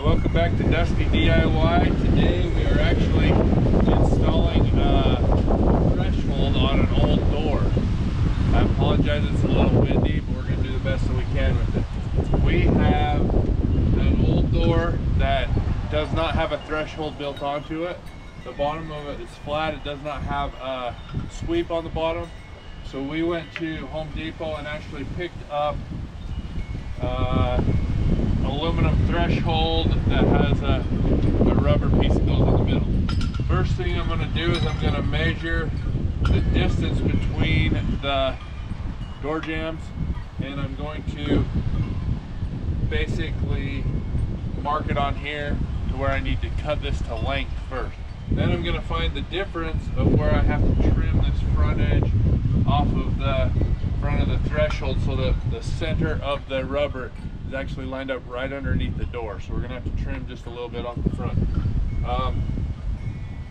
Welcome back to Dusty DIY. Today we are actually installing a threshold on an old door. I apologize, it's a little windy, but we're going to do the best that we can with it. We have an old door that does not have a threshold built onto it. The bottom of it is flat. It does not have a sweep on the bottom. So we went to Home Depot and actually picked up aluminum threshold that has a rubber piece that goes in the middle. First thing I'm going to do is I'm going to measure the distance between the door jambs, and I'm going to basically mark it on here to where I need to cut this to length first. Then I'm going to find the difference of where I have to trim this front edge off of the front of the threshold so that the center of the rubber is actually lined up right underneath the door. So we're going to have to trim just a little bit off the front.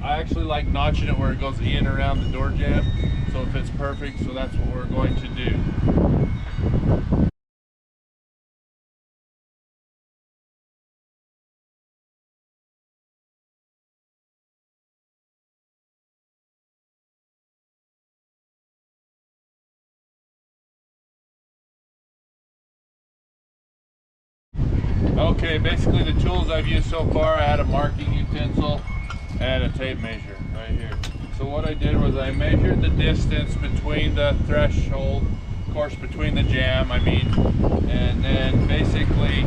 I actually like notching it where it goes in around the door jamb so it fits perfect, so that's what we're going to do. Okay, basically the tools I've used so far, I had a marking utensil and a tape measure right here. So what I did was I measured the distance between the threshold, of course between the jamb I mean, and then basically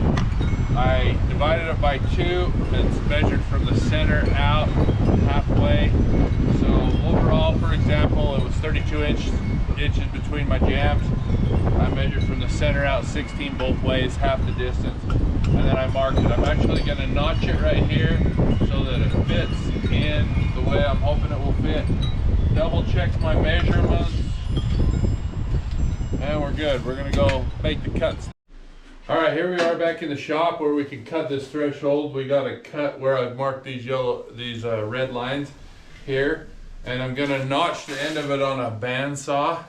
I divided it by 2. It's measured from the center out halfway. So overall, for example, it was 32 inches between my jambs. I measured from the center out 16 both ways, half the distance, and then I marked it. I'm actually going to notch it right here so that it fits in the way I'm hoping it will fit. Double check my measurements, and we're good. We're going to go make the cuts. All right, here we are back in the shop where we can cut this threshold. We got to cut where I've marked these red lines here, and I'm going to notch the end of it on a bandsaw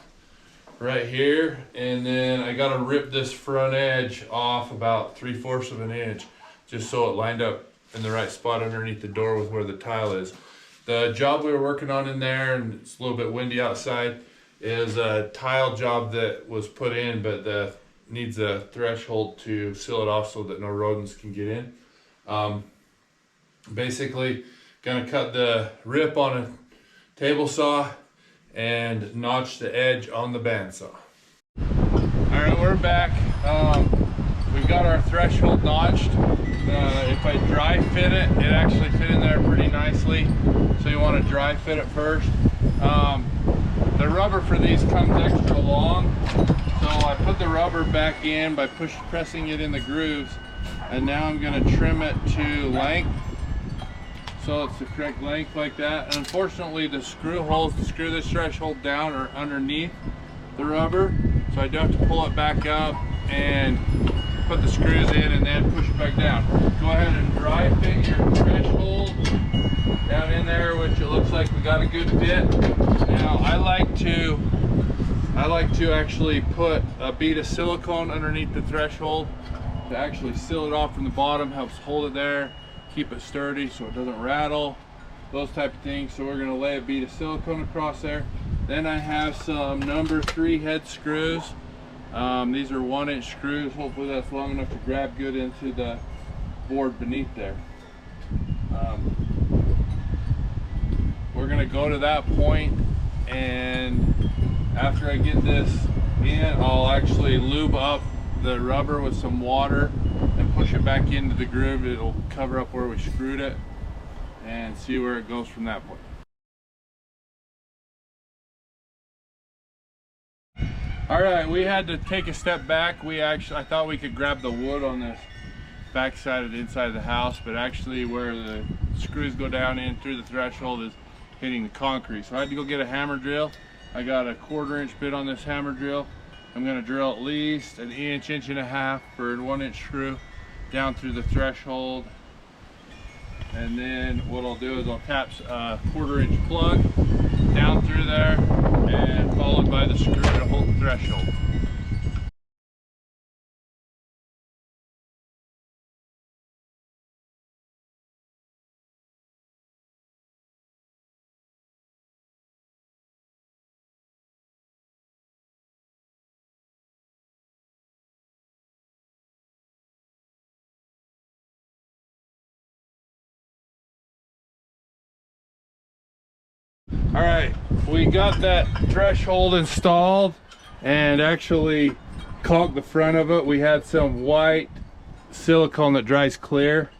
right here, and then I got to rip this front edge off about 3/4 of an inch just so it lined up in the right spot underneath the door with where the tile is. The job we were working on in there, and it's a little bit windy outside, is a tile job that was put in but needs a threshold to seal it off so that no rodents can get in. Basically gonna cut the rip on a table saw and notch the edge on the bandsaw. All right, we're back. We've got our threshold notched. If I dry fit it, it actually fit in there pretty nicely. So you want to dry fit it first. The rubber for these comes extra long. So I put the rubber back in by pressing it in the grooves. And now I'm gonna trim it to length, so it's the correct length like that. And unfortunately the screw holes to screw this threshold down are underneath the rubber, so I do have to pull it back up and put the screws in and then push it back down. Go ahead and dry fit your threshold down in there, which it looks like we got a good fit. Now I like to actually put a bead of silicone underneath the threshold to actually seal it off from the bottom, helps hold it there, keep it sturdy so it doesn't rattle, those type of things. So we're going to lay a bead of silicone across there. Then I have some number 3 head screws. These are 1-inch screws. Hopefully that's long enough to grab good into the board beneath there. We're going to go to that point, and after I get this in, I'll actually lube up the rubber with some water and push it back into the groove. It'll cover up where we screwed it, and see where it goes from that point. All right, we had to take a step back. I thought we could grab the wood on this back side of the inside of the house, but actually where the screws go down in through the threshold is hitting the concrete. So I had to go get a hammer drill. I got a 1/4-inch bit on this hammer drill. I'm going to drill at least an inch, 1.5 inches for a 1-inch screw down through the threshold. And then what I'll do is I'll tap a 1/4-inch plug down through there, and followed by the screw to hold the threshold. All right, we got that threshold installed and actually caulked the front of it. We had some white silicone that dries clear,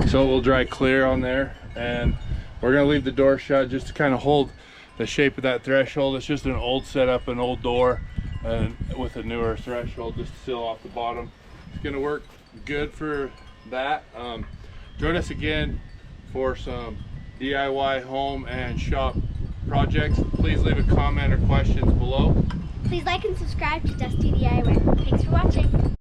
so it will dry clear on there. And we're gonna leave the door shut just to kind of hold the shape of that threshold. It's just an old setup, an old door, and with a newer threshold just to seal off the bottom. It's gonna work good for that. Join us again for some DIY home and shop projects. Please leave a comment or questions below. Please like and subscribe to Dusty DIY. Thanks for watching.